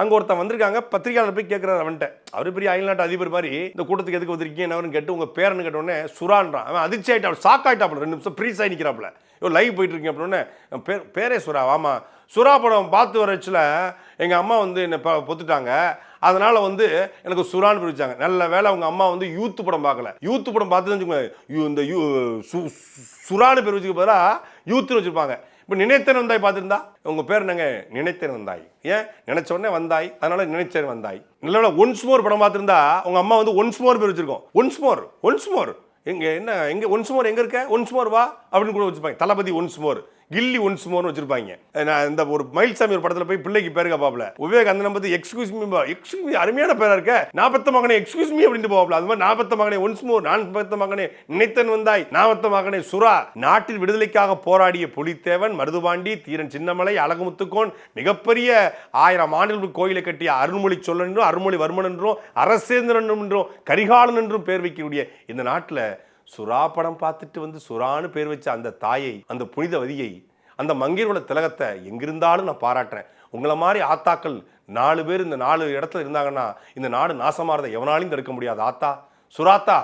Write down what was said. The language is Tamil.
அங்கே ஒருத்தன் வந்திருக்காங்க, பத்திரிகையாளர் போய் கேட்குறாரு அவன்கிட்ட. அவர் பெரிய அயல்நாட்டு அதிபர் மாதிரி இந்த கூட்டத்துக்கு எதுக்கு வந்திருக்கீங்க என்னன்னு கேட்டு உங்கள் பேரன்னு கேட்டோடனே சுறான்றான். அவன் அதிர்ச்சி ஆகிட்டான், ஷாக் ஆகிட்டாப்புல, 2 நிமிஷம் ஃப்ரீஸ் ஆகி நிற்கிறாப்புல. இவ்வளோ லைவ் போயிட்டு இருக்கீங்க அப்படின்னே பேரே சுறா. ஆமாம், சுறா படம் பார்த்து வரச்சில் எங்கள் அம்மா வந்து என்னை பொத்துட்டாங்க, அதனால் வந்து எனக்கு சுறான்னு பிரிச்சாங்க. நல்ல வேலை அவங்க அம்மா வந்து யூத்து படம் பார்க்கல. யூத்து படம் பார்த்துன்னு வச்சுக்கோங்க, இந்த சுறான்னு பேர் வச்சுக்க பதிலாக யூத்துன்னு வச்சுருப்பாங்க. இப்போ நினைத்தேன் வந்தாய் பார்த்துருந்தா உங்கள் பேர் என்னங்க? நினைத்தேன் வந்தாய். ஏன் நினைச்ச உடனே வந்தாய், அதனால நினைச்சேன் வந்தாய். நல்ல ஒன்ஸ் மோர் படம் பார்த்துருந்தா உங்கள் அம்மா வந்து ஒன்ஸ் மோர் பேர் வச்சுருக்கோம். ஒன்ஸ் மோர் எங்கே என்ன எங்கே ஒன்ஸ் மோர் எங்கே இருக்க, ஒன்ஸ் மோர் வா அப்படின்னு கூட வச்சுருப்பாங்க. தளபதி ஒன்ஸ் மோர், கில்லி ஒன்ஸ் மோர்னு வச்சிருப்பாங்க. நான் இந்த ஒரு மயில்சாமி ஒரு படத்தில் போய் பிள்ளைக்கு பேருக்க பாப்பல, விவேக் அந்த நம்பர் எக்ஸ்கியூஸ் மீ அருமையான பேரா இருக்க, 40 மகனே எக்ஸ்கியூஸ் மீ அப்படின்ட்டு போவாப்ல. அது மாதிரி 40 மகனே ஒன்ஸ் மோர், 40 மகனே நினைத்தன் வந்தாய், 40 மகனே சுறா. நாட்டில் விடுதலைக்காக போராடிய புலித்தேவன், மருதுபாண்டி, தீரன் சின்னமலை, அழகுமுத்துக்கோன், மிகப்பெரிய 1000 ஆண்டுகளுக்கு கோயிலை கட்டிய அருள்மொழி சொல்லன் என்றும் அருள்மொழிவர்மன் என்றும் அரசேந்திரன் என்றும் கரிகாலன் என்றும் பேர் வைக்கக்கூடிய இந்த நாட்டில் சுறா படம் பார்த்துட்டு வந்து சுறான்னு பேர் வச்ச அந்த தாயை, அந்த புனிதவதியை, அந்த மங்கையரோட திலகத்தை எங்கிருந்தாலும் நான் பாராட்டுறேன். உங்களை மாதிரி ஆத்தாக்கள் 4 பேர் இந்த 4 இடத்துல இருந்தாங்கன்னா இந்த நாடு நாசமாறதை எவனாலையும் தடுக்க முடியாது. ஆத்தா சுறாத்தா.